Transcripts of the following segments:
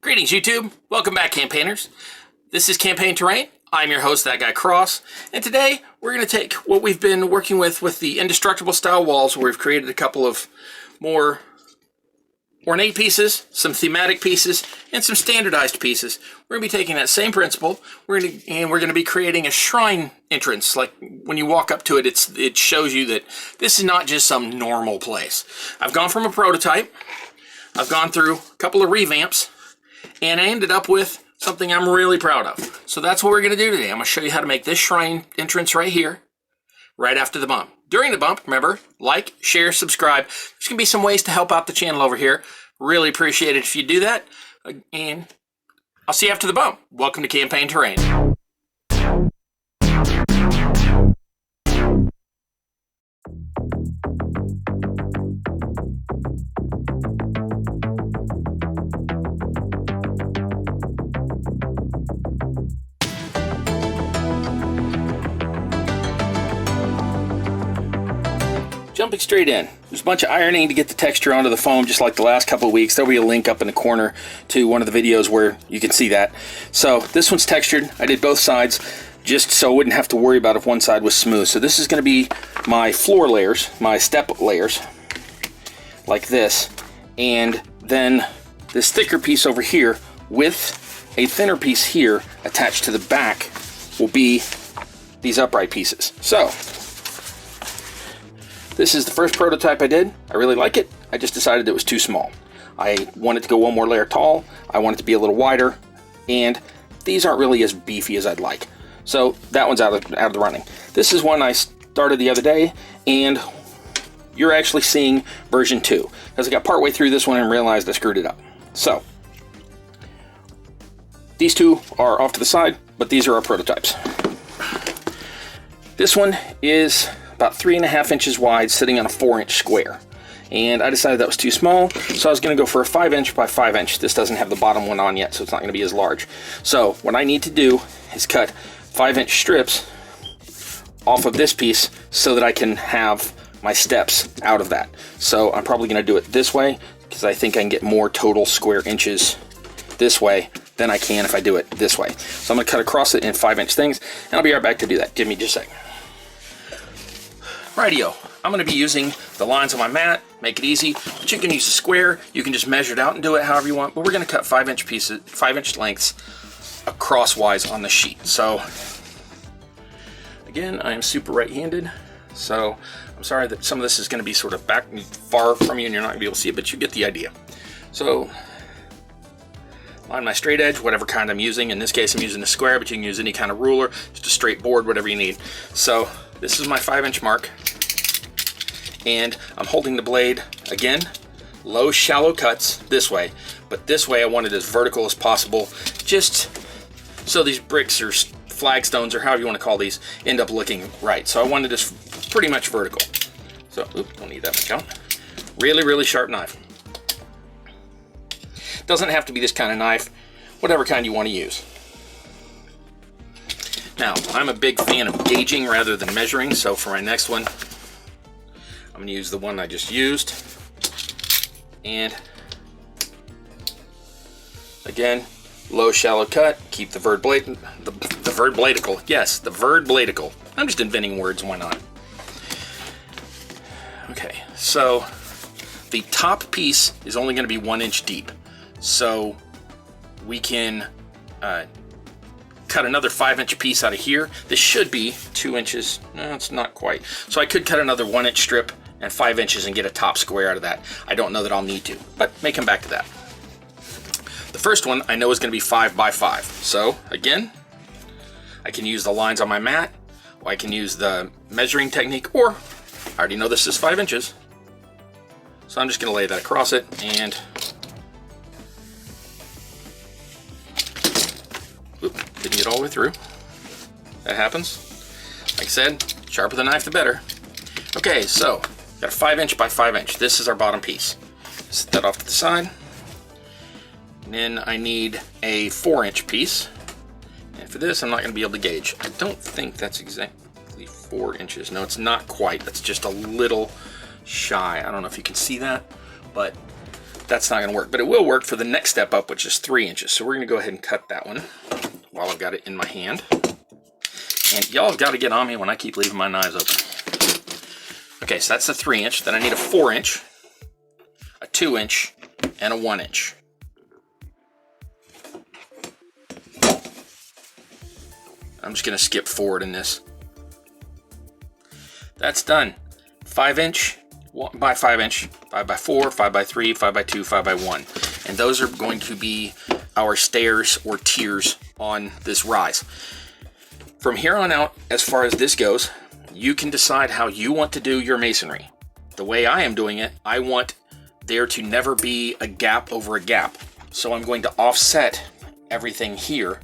Greetings YouTube, welcome back campaigners. This is Campaign Terrain. I'm your host, That Guy Cross, and today we're going to take what we've been working with the Indestructible style walls, where we've created a couple of more ornate pieces, some thematic pieces, and some standardized pieces. We're going to be taking that same principle, we're going to be creating a shrine entrance. Like when you walk up to it, it shows you that this is not just some normal place. I've gone from a prototype, I've gone through a couple of revamps, and I ended up with something I'm really proud of. So that's what we're going to do today. I'm going to show you how to make this shrine entrance right here, right after the bump. During the bump, remember, like, share, subscribe. There's going to be some ways to help out the channel over here. Really appreciate it if you do that. And I'll see you after the bump. Welcome to Campaign Terrain. Jumping straight in, there's a bunch of ironing to get the texture onto the foam, just like the last couple of weeks. There'll be a link up in the corner to one of the videos where you can see that. So this one's textured. I did both sides just so I wouldn't have to worry about if one side was smooth. So this is going to be my floor layers, my step layers, like this. And then this thicker piece over here with a thinner piece here attached to the back will be these upright pieces. So this is the first prototype I did. I really like it. I just decided it was too small. I wanted to go one more layer tall. I want it to be a little wider. And these aren't really as beefy as I'd like. So that one's out of the running. This is one I started the other day, and you're actually seeing version 2. Because I got partway through this one and realized I screwed it up. So these two are off to the side, but these are our prototypes. This one is about 3.5 inches wide, sitting on a 4-inch square. And I decided that was too small, so I was going to go for a 5-inch by 5-inch. This doesn't have the bottom one on yet, so it's not going to be as large. So what I need to do is cut 5-inch strips off of this piece so that I can have my steps out of that. So I'm probably going to do it this way, because I think I can get more total square inches this way than I can if I do it this way. So I'm going to cut across it in 5-inch things, and I'll be right back to do that. Give me just a second. Rightio, I'm going to be using the lines on my mat, make it easy, but you can use a square, you can just measure it out and do it however you want, but we're going to cut 5-inch pieces, 5-inch lengths crosswise on the sheet. So again, I am super right-handed, so I'm sorry that some of this is going to be sort of back far from you and you're not going to be able to see it, but you get the idea. So line my straight edge, whatever kind I'm using. In this case I'm using a square, but you can use any kind of ruler, just a straight board, whatever you need. So this is my 5-inch mark, and I'm holding the blade, again, low shallow cuts this way, but this way I want it as vertical as possible, just so these bricks or flagstones or however you want to call these end up looking right. So I wanted this pretty much vertical. So, oops, don't need that much out. Really, really sharp knife. Doesn't have to be this kind of knife, whatever kind you want to use. Now, I'm a big fan of gauging rather than measuring, so for my next one, I'm going to use the one I just used. And again, low shallow cut, keep the verd bladical. Yes, the verd bladical. I'm just inventing words, why not? Okay, so the top piece is only going to be 1 inch deep. So we can cut another 5-inch piece out of here. This should be 2 inches. No, it's not quite. So I could cut another 1-inch strip and 5 inches and get a top square out of that. I don't know that I'll need to, but may come back to that. The first one I know is going to be 5 by 5. So again, I can use the lines on my mat, or I can use the measuring technique, or I already know this is 5 inches. So I'm just going to lay that across it, and didn't get all the way through. That happens. Like I said, sharper the knife the better. Okay, so got a 5-inch by 5-inch. This is our bottom piece. Set that off to the side. And then I need a 4-inch piece. And for this, I'm not going to be able to gauge. I don't think that's exactly 4 inches. No, it's not quite. That's just a little shy. I don't know if you can see that, but that's not going to work. But it will work for the next step up, which is 3 inches. So we're going to go ahead and cut that one while I've got it in my hand. And y'all got to get on me when I keep leaving my knives open. Okay, so that's the 3 inch. Then I need a 4 inch, a 2 inch, and a 1 inch. I'm just going to skip forward in this. That's done. 5 inch by 5 inch, 5 by 4, 5 by 3, 5 by 2, 5 by 1. And those are going to be our stairs or tiers on this rise. From here on out, as far as this goes, you can decide how you want to do your masonry. The way I am doing it, I want there to never be a gap over a gap. So I'm going to offset everything here.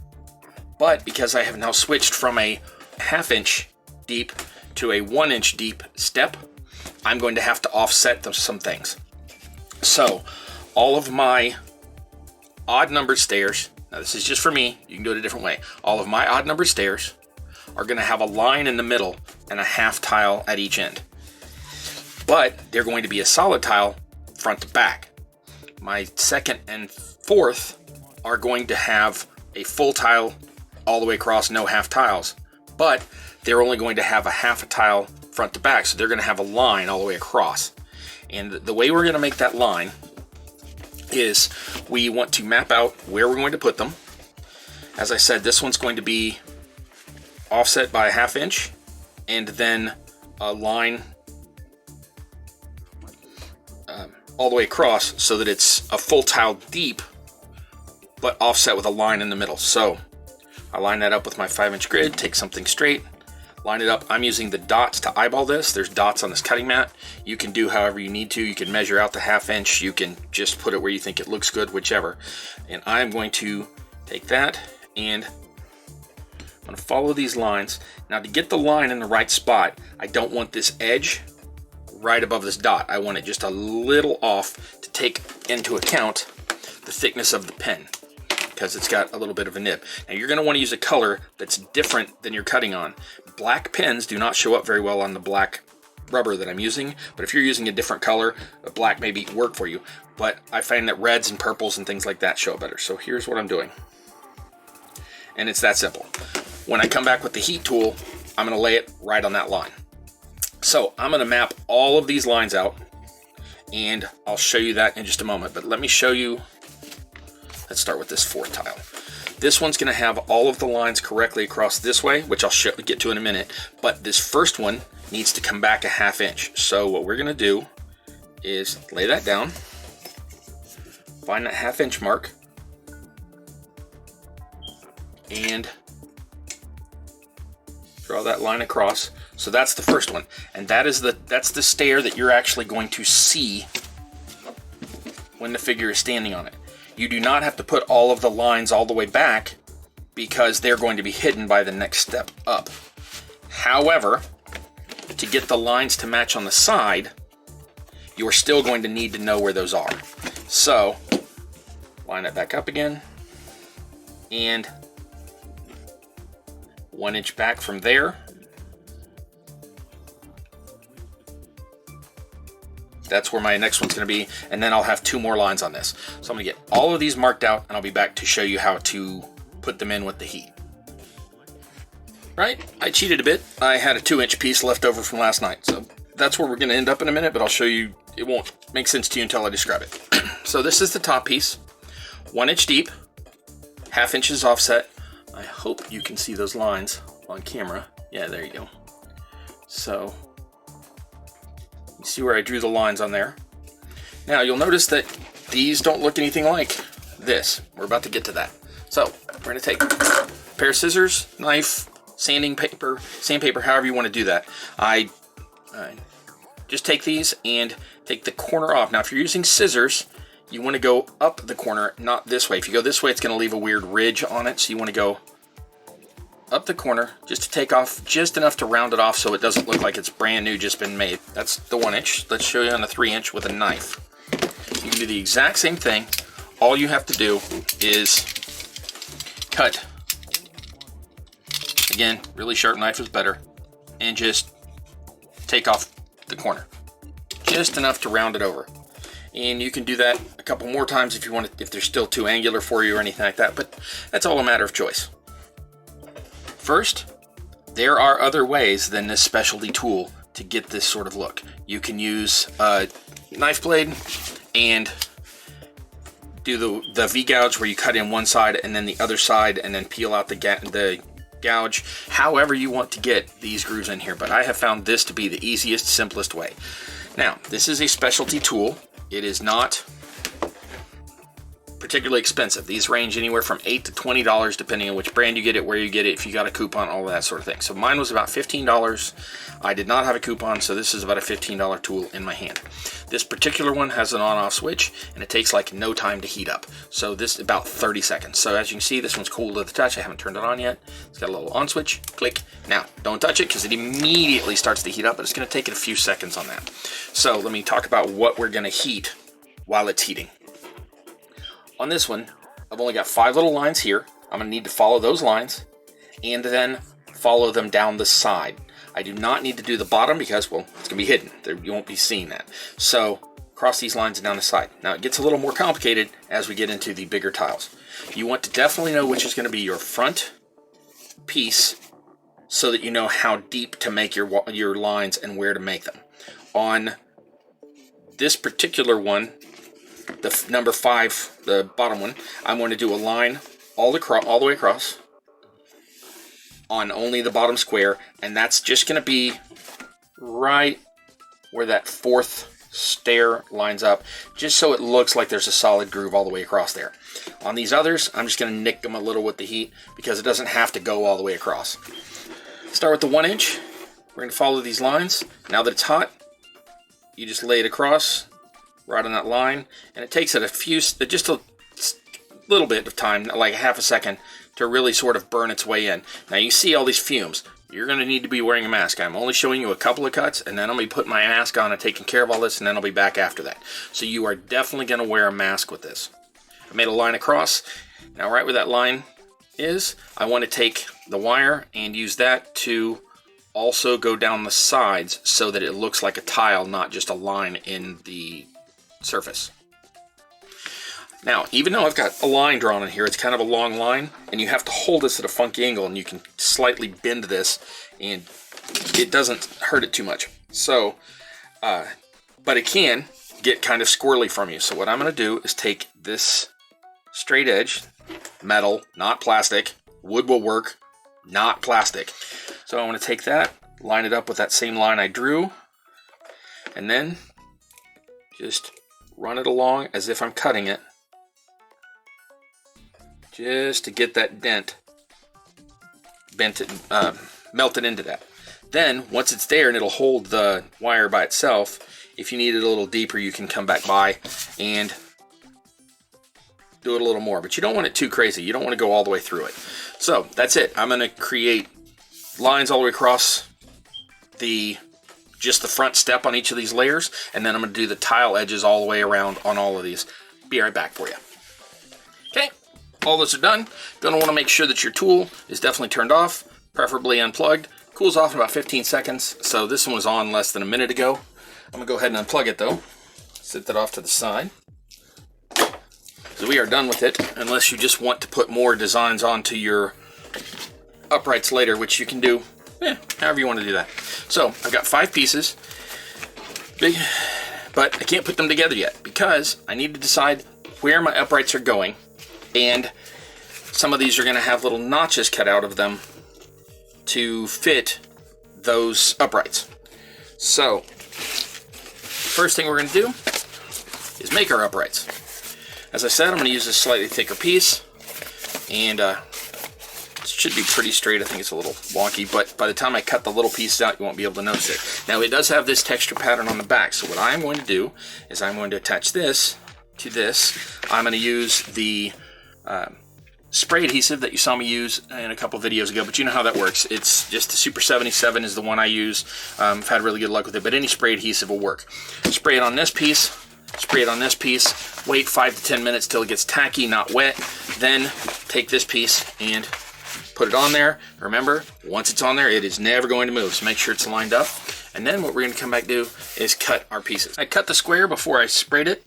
But because I have now switched from a 1/2 inch deep to a 1 inch deep step, I'm going to have to offset some things. So all of my odd numbered stairs, now this is just for me, you can do it a different way. All of my odd numbered stairs are going to have a line in the middle and a half tile at each end. But they're going to be a solid tile front to back. My second and fourth are going to have a full tile all the way across, no half tiles. But they're only going to have a half a tile front to back, so they're going to have a line all the way across. And the way we're going to make that line is we want to map out where we're going to put them. As I said, this one's going to be offset by a 1/2 inch, and then a line all the way across so that it's a full tile deep, but offset with a line in the middle. So I line that up with my 5 inch grid, take something straight, line it up. I'm using the dots to eyeball this. There's dots on this cutting mat. You can do however you need to. You can measure out the 1/2 inch. You can just put it where you think it looks good, whichever. And I'm going to take that and I'm going to follow these lines. Now to get the line in the right spot, I don't want this edge right above this dot. I want it just a little off to take into account the thickness of the pen, because it's got a little bit of a nib. Now you're going to want to use a color that's different than you're cutting on. Black pens do not show up very well on the black rubber that I'm using, but if you're using a different color, black maybe work for you. But I find that reds and purples and things like that show up better. So here's what I'm doing. And it's that simple. When I come back with the heat tool, I'm going to lay it right on that line. So I'm going to map all of these lines out, and I'll show you that in just a moment. But let me show you. Let's start with this 4th tile. This one's going to have all of the lines correctly across this way, which I'll get to in a minute. But this first one needs to come back a 1/2 inch. So what we're going to do is lay that down, find that 1/2 inch mark, and draw that line across. So that's the first one, and that's the stair that you're actually going to see when the figure is standing on it. You do not have to put all of the lines all the way back because they're going to be hidden by the next step up. However, to get the lines to match on the side, you're still going to need to know where those are. So line it back up again, and 1 inch back from there. That's where my next one's going to be, and then I'll have 2 more lines on this. So I'm going to get all of these marked out, and I'll be back to show you how to put them in with the heat. Right? I cheated a bit. I had a 2 inch piece left over from last night, so that's where we're going to end up in a minute, but I'll show you. It won't make sense to you until I describe it. So this is the top piece, 1 inch deep, 1/2 inches offset. I hope you can see those lines on camera. Yeah, there you go. So you see where I drew the lines on there. Now you'll notice that these don't look anything like this. We're about to get to that. So we're going to take a pair of scissors, knife, sandpaper, however you want to do that. I just take these and take the corner off. Now if you're using scissors, you want to go up the corner, not this way. If you go this way, it's going to leave a weird ridge on it, so you want to go up the corner just to take off just enough to round it off so it doesn't look like it's brand new, just been made. That's the 1 inch. Let's show you on the 3 inch with a knife. You can do the exact same thing. All you have to do is cut. Again, really sharp knife is better. And just take off the corner. Just enough to round it over. And you can do that a couple more times if you want, if they're still too angular for you or anything like that, but that's all a matter of choice. First, there are other ways than this specialty tool to get this sort of look. You can use a knife blade and do the V-gouge where you cut in one side and then the other side and then peel out the gouge, however you want to get these grooves in here, but I have found this to be the easiest, simplest way. Now, this is a specialty tool. It is not particularly expensive. These range anywhere from $8 to $20 depending on which brand you get it, where you get it, if you got a coupon, all of that sort of thing. So mine was about $15. I did not have a coupon, so this is about a $15 tool in my hand. This particular one has an on-off switch, and it takes like no time to heat up. So this is about 30 seconds. So as you can see, this one's cool to the touch. I haven't turned it on yet. It's got a little on switch, click. Now, don't touch it because it immediately starts to heat up, but it's gonna take it a few seconds on that. So let me talk about what we're gonna heat while it's heating. On this one, I've only got 5 little lines here. I'm going to need to follow those lines and then follow them down the side. I do not need to do the bottom because, well, it's going to be hidden. You won't be seeing that. So cross these lines down the side. Now it gets a little more complicated as we get into the bigger tiles. You want to definitely know which is going to be your front piece so that you know how deep to make your lines and where to make them. On this particular one, the number 5, the bottom one, I'm going to do a line all the way across on only the bottom square, and that's just going to be right where that 4th stair lines up, just so it looks like there's a solid groove all the way across there. On these others, I'm just going to nick them a little with the heat because it doesn't have to go all the way across. Start with the 1 inch. We're going to follow these lines. Now that it's hot, you just lay it across right on that line, and it takes it just a little bit of time, like half a second, to really sort of burn its way in. Now you see all these fumes. You're going to need to be wearing a mask. I'm only showing you a couple of cuts, and then I'm going to be putting my mask on and taking care of all this, and then I'll be back after that. So you are definitely going to wear a mask with this. I made a line across. Now right where that line is, I want to take the wire and use that to also go down the sides so that it looks like a tile, not just a line in the surface. Now, even though I've got a line drawn in here, it's kind of a long line, and you have to hold this at a funky angle, and you can slightly bend this, and it doesn't hurt it too much. So, but it can get kind of squirrely from you. So what I'm going to do is take this straight edge, metal, not plastic. Wood will work, not plastic. So I want to take that, line it up with that same line I drew, and then just run it along as if I'm cutting it, just to get that dent melted into that. Then once it's there, and it'll hold the wire by itself, if you need it a little deeper, you can come back by and do it a little more, but you don't want it too crazy. You don't want to go all the way through it. So that's it. I'm going to create lines all the way across just the front step on each of these layers, and then I'm going to do the tile edges all the way around on all of these. Be right back for you. Okay, all this are done. Going to want to make sure that your tool is definitely turned off, preferably unplugged. Cools off in about 15 seconds, so this one was on less than a minute ago. I'm going to go ahead and unplug it though. Set that off to the side. So we are done with it, unless you just want to put more designs onto your uprights later, which you can do however you want to do that. So I've got 5 pieces, big, but I can't put them together yet because I need to decide where my uprights are going, and some of these are going to have little notches cut out of them to fit those uprights. So first thing we're going to do is make our uprights. As I said, I'm going to use a slightly thicker piece, and it should be pretty straight. I think it's a little wonky, but by the time I cut the little pieces out, you won't be able to notice it. Now, it does have this texture pattern on the back, so what I'm going to do is I'm going to attach this to this. I'm going to use the spray adhesive that you saw me use in a couple videos ago, but you know how that works. It's just the Super 77 is the one I use. I've had really good luck with it, but any spray adhesive will work. Spray it on this piece, spray it on this piece, wait 5 to 10 minutes till it gets tacky, not wet, then take this piece and put it on there. Remember, once it's on there, it is never going to move, so make sure it's lined up. And then what we're going to come back to do is cut our pieces. I cut the square before I sprayed it,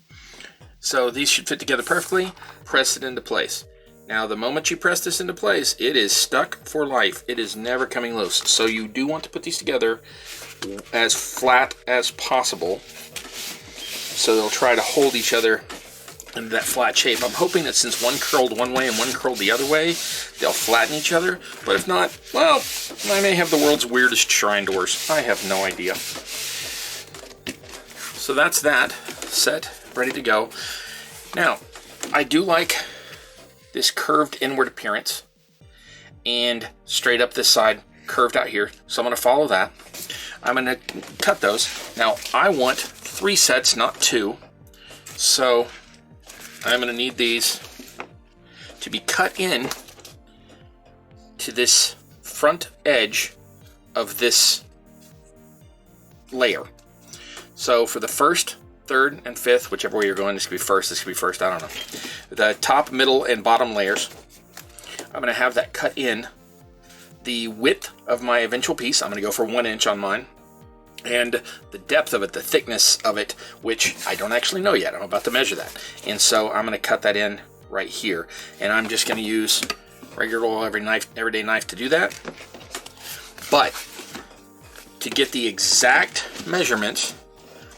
So these should fit together perfectly. Press it into place. Now, the moment you press this into place, it is stuck for life. It is never coming loose. So you do want to put these together as flat as possible, so they'll try to hold each other in that flat shape. I'm hoping that since one curled one way and one curled the other way, they'll flatten each other. But if not, well, I may have the world's weirdest shrine doors. I have no idea. So that's that set, ready to go. Now, I do like this curved inward appearance and straight up this side, curved out here. So I'm going to follow that. I'm going to cut those. Now, I want 3 sets, not 2. So I'm going to need these to be cut in to this front edge of this layer. So for the first, third, and fifth, whichever way you're going, this could be first, I don't know. The top, middle, and bottom layers, I'm going to have that cut in the width of my eventual piece. I'm going to go for 1 inch on mine. And the depth of it, the thickness of it, which I don't actually know yet. I'm about to measure that. And so I'm going to cut that in right here. And I'm just going to use regular old everyday knife to do that. But to get the exact measurements,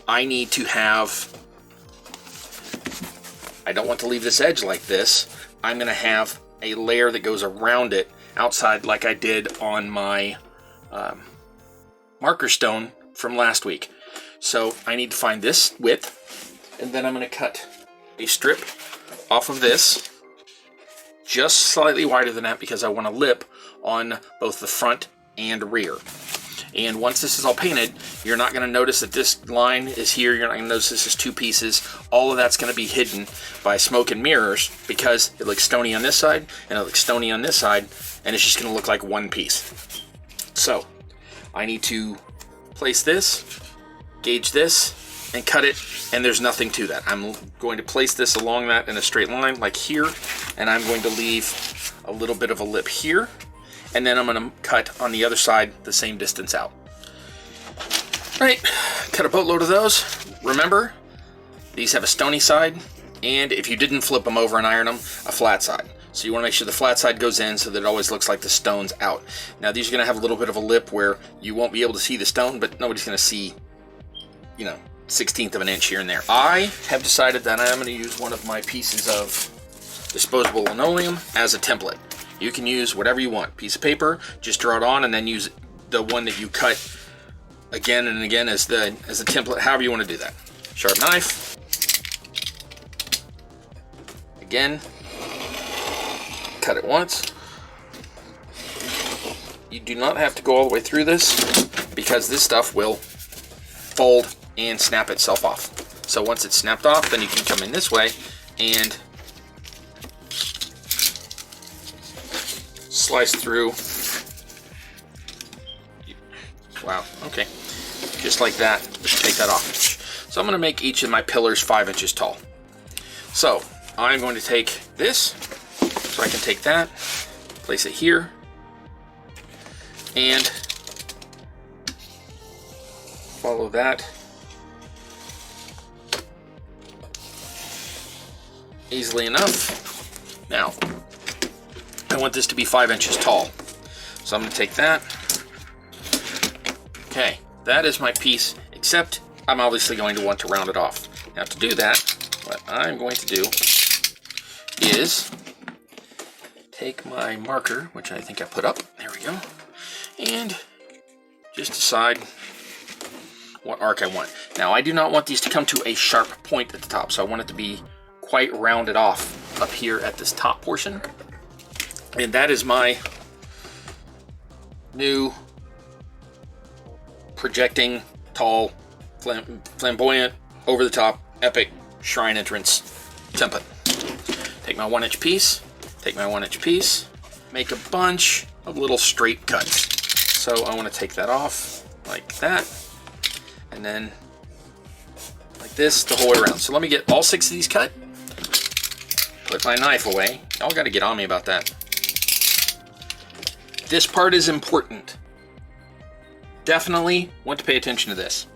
I need to have, I don't want to leave this edge like this. I'm going to have a layer that goes around it outside like I did on my marker stone from last week. So I need to find this width, and then I'm going to cut a strip off of this, just slightly wider than that because I want a lip on both the front and rear. And once this is all painted, you're not going to notice that this line is here. You're not going to notice this is 2 pieces. All of that's going to be hidden by smoke and mirrors because it looks stony on this side and it looks stony on this side, and it's just going to look like one piece. So I need to place this, gauge this, and cut it, and there's nothing to that. I'm going to place this along that in a straight line like here, and I'm going to leave a little bit of a lip here, and then I'm going to cut on the other side the same distance out. Right, cut a boatload of those. Remember, these have a stony side, and if you didn't flip them over and iron them, a flat side. So you want to make sure the flat side goes in so that it always looks like the stone's out. Now these are going to have a little bit of a lip where you won't be able to see the stone, but nobody's going to see, 1/16 of an inch here and there. I have decided that I'm going to use one of my pieces of disposable linoleum as a template. You can use whatever you want. Piece of paper, just draw it on, and then use the one that you cut again and again as a template, however you want to do that. Sharp knife. Again. Cut it once. You do not have to go all the way through this because this stuff will fold and snap itself off. So once it's snapped off, then you can come in this way and slice through. Wow, okay. Just like that, just take that off. So I'm going to make each of my pillars 5 inches tall. So I'm going to take this. So I can take that, place it here, and follow that easily enough. Now, I want this to be 5 inches tall. So I'm going to take that. Okay, that is my piece, except I'm obviously going to want to round it off. Now to do that, what I'm going to do is take my marker, which I think I put up, there we go, and just decide what arc I want. Now I do not want these to come to a sharp point at the top, so I want it to be quite rounded off up here at this top portion. And that is my new projecting, tall, flamboyant, over the top, epic shrine entrance template. Take my 1 inch piece, make a bunch of little straight cuts. So I want to take that off like that, and then like this the whole way around. So let me get all 6 of these cut, put my knife away. Y'all got to get on me about that. This part is important. Definitely want to pay attention to this.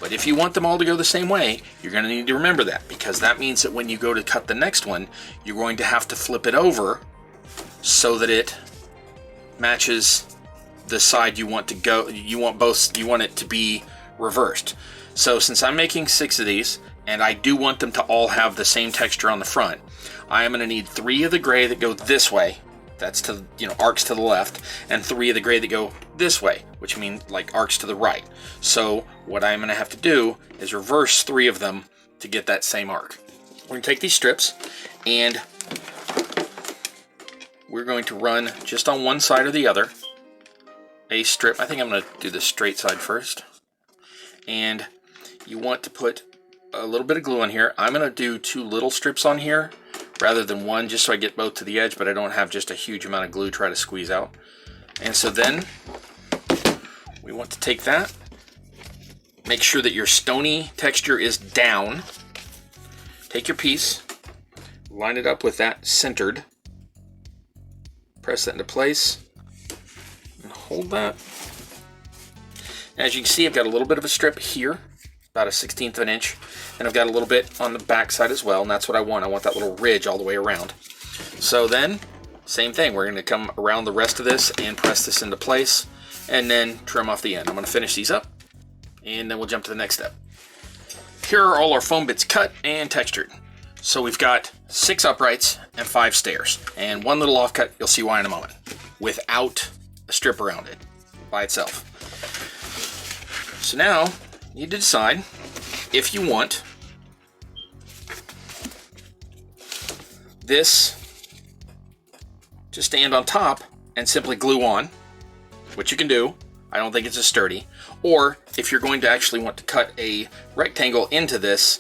But if you want them all to go the same way, you're going to need to remember that, because that means that when you go to cut the next one, you're going to have to flip it over so that it matches the side you want to go. You want it to be reversed. So since I'm making 6 of these, and I do want them to all have the same texture on the front, I am going to need 3 of the gray that go this way. That's to, arcs to the left, and 3 of the gray that go this way, which means like arcs to the right. So what I'm going to have to do is reverse 3 of them to get that same arc. We're going to take these strips, and we're going to run just on one side or the other a strip. I think I'm going to do the straight side first. And you want to put a little bit of glue on here. I'm going to do 2 little strips on here rather than 1, just so I get both to the edge, but I don't have just a huge amount of glue to try to squeeze out. And so then we want to take that, make sure that your stony texture is down. Take your piece, line it up with that centered, press that into place, and hold that. As you can see, I've got a little bit of a strip here, about 1/16 of an inch, and I've got a little bit on the back side as well, and that's what I want. I want that little ridge all the way around. So then, same thing, we're going to come around the rest of this and press this into place, and then trim off the end. I'm going to finish these up, and then we'll jump to the next step. Here are all our foam bits cut and textured. So we've got 6 uprights and 5 stairs, and 1 little offcut, you'll see why in a moment, without a strip around it, by itself. So now, you need to decide if you want this to stand on top and simply glue on, which you can do. I don't think it's as sturdy. Or if you're going to actually want to cut a rectangle into this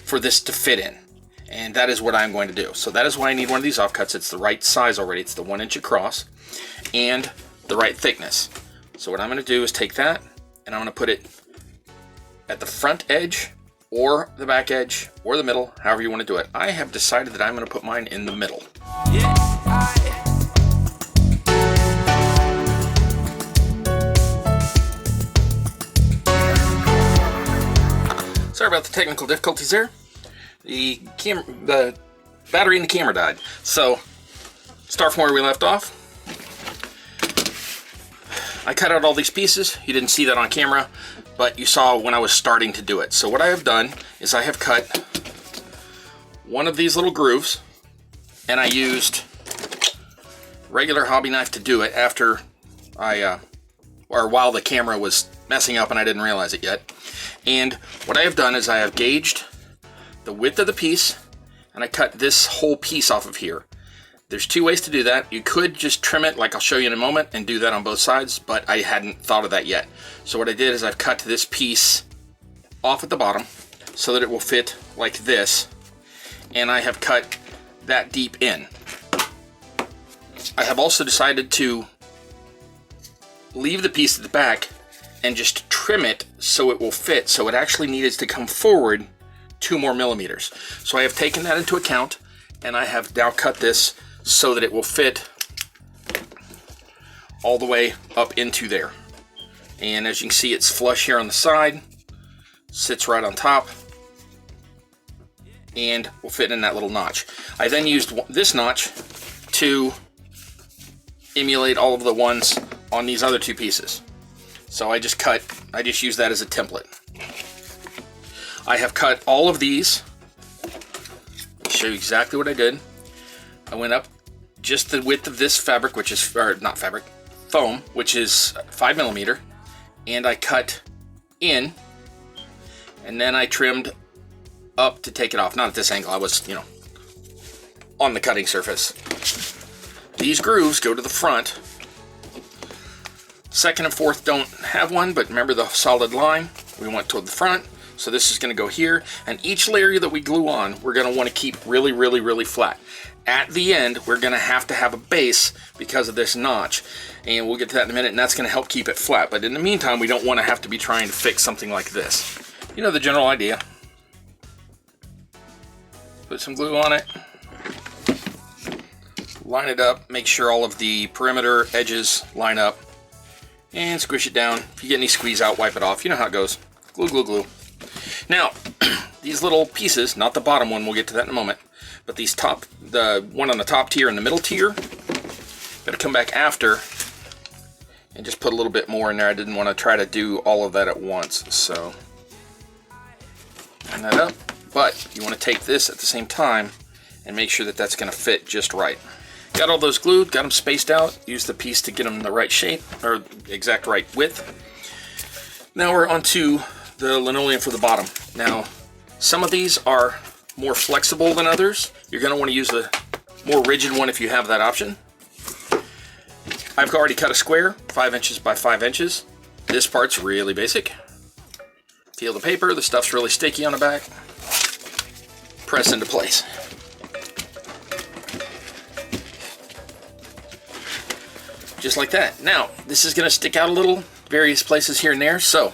for this to fit in. And that is what I'm going to do. So that is why I need one of these offcuts. It's the right size already. It's the 1 inch across and the right thickness. So what I'm going to do is take that and I'm going to put it at the front edge or the back edge or the middle, however you want to do it. I have decided that I'm going to put mine in the middle. Sorry about the technical difficulties there. The battery in the camera died. So, start from where we left off. I cut out all these pieces. You didn't see that on camera, but you saw when I was starting to do it. So what I have done is I have cut one of these little grooves, and I used regular hobby knife to do it after or while the camera was messing up and I didn't realize it yet. And what I have done is I have gauged the width of the piece, and I cut this whole piece off of here. There's 2 ways to do that. You could just trim it like I'll show you in a moment and do that on both sides, but I hadn't thought of that yet. So what I did is I've cut this piece off at the bottom so that it will fit like this, and I have cut that deep in. I have also decided to leave the piece at the back and just trim it so it will fit, so it actually needed to come forward 2 more millimeters. So I have taken that into account, and I have now cut this so that it will fit all the way up into there. And as you can see, it's flush here on the side, sits right on top, and will fit in that little notch. I then used this notch to emulate all of the ones on these other 2 pieces. So I just used that as a template. I have cut all of these. I'll show you exactly what I did. I went up just the width of this fabric, which is, or not fabric, foam, which is 5 millimeter, and I cut in, and then I trimmed up to take it off. Not at this angle, I was, on the cutting surface. These grooves go to the front. Second and fourth don't have one, but remember the solid line, we want toward the front. So this is going to go here, and each layer that we glue on, we're going to want to keep really, really, really flat. At the end, we're going to have a base because of this notch, and we'll get to that in a minute, and that's going to help keep it flat. But in the meantime, we don't want to have to be trying to fix something like this. You know the general idea. Put some glue on it. Line it up, make sure all of the perimeter edges line up, and squish it down. If you get any squeeze out, wipe it off. You know how it goes. Glue, glue, glue. Now, these little pieces, not the bottom one, we'll get to that in a moment, but these the one on the top tier and the middle tier, gotta come back after and just put a little bit more in there. I didn't want to try to do all of that at once, so line that up. But you want to take this at the same time and make sure that that's going to fit just right. Got all those glued, got them spaced out, use the piece to get them the right shape, or exact right width. Now we're onto the linoleum for the bottom. Now, some of these are more flexible than others. You're going to want to use a more rigid one if you have that option. I've already cut a square, 5 inches by 5 inches. This part's really basic. Peel the paper, the stuff's really sticky on the back. Press into place. Just like that. Now, this is going to stick out a little, various places here and there, so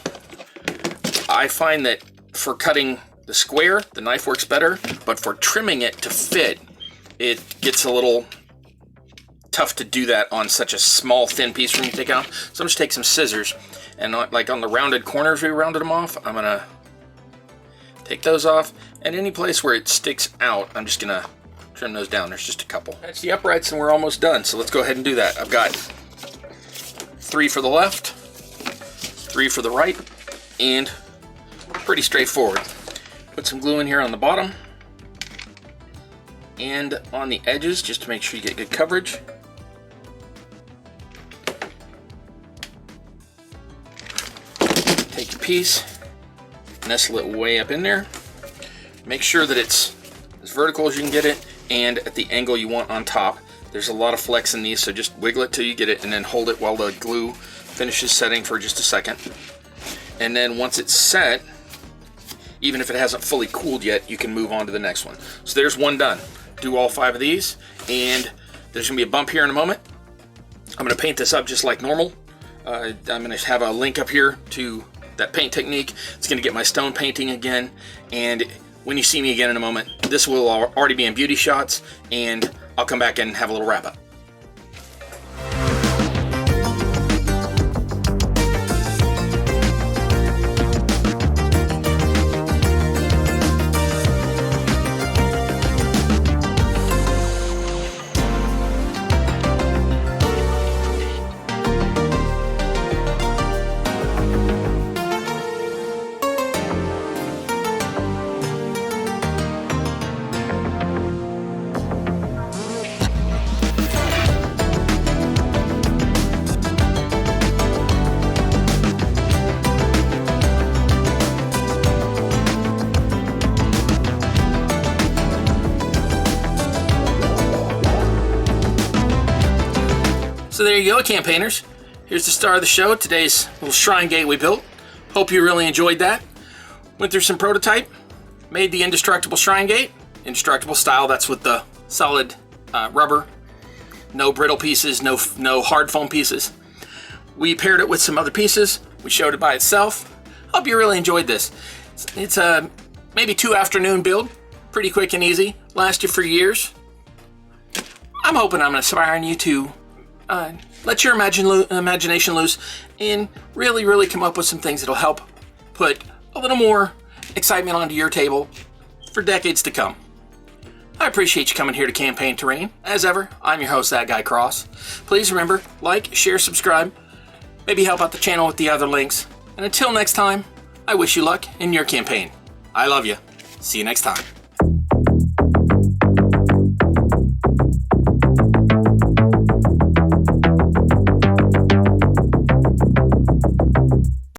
I find that for cutting the square, the knife works better, but for trimming it to fit, it gets a little tough to do that on such a small, thin piece for me to take out. So I'm just take some scissors, and like on the rounded corners, we rounded them off, I'm going to take those off, and any place where it sticks out, I'm just going to trim those down. There's just a couple. That's the uprights, and we're almost done, so let's go ahead and do that. I've got 3 for the left, 3 for the right, and pretty straightforward. Put some glue in here on the bottom and on the edges just to make sure you get good coverage. Take your piece, nestle it way up in there. Make sure that it's as vertical as you can get it and at the angle you want on top. There's a lot of flex in these, so just wiggle it till you get it and then hold it while the glue finishes setting for just a second. And then once it's set, even if it hasn't fully cooled yet, you can move on to the next one. So there's one done. Do all 5 of these, and there's gonna be a bump here in a moment. I'm gonna paint this up just like normal. I'm gonna have a link up here to that paint technique. It's gonna get my stone painting again, and when you see me again in a moment, this will already be in beauty shots, and I'll come back and have a little wrap up. So there you go, campaigners. Here's the star of the show, today's little shrine gate we built. Hope you really enjoyed that. Went through some prototype, made the indestructible shrine gate. Indestructible style, that's with the solid rubber. No brittle pieces, no hard foam pieces. We paired it with some other pieces. We showed it by itself. Hope you really enjoyed this. It's a maybe 2 afternoon build. Pretty quick and easy. Last you for years. I'm hoping I'm inspiring you to let your imagination loose and really come up with some things that'll help put a little more excitement onto your table for decades to come. I appreciate you coming here to Campaign Terrain. As ever, I'm your host, That Guy Cross. Please remember, like, share, subscribe, maybe help out the channel with the other links. And until next time, I wish you luck in your campaign. I love you. See you next time.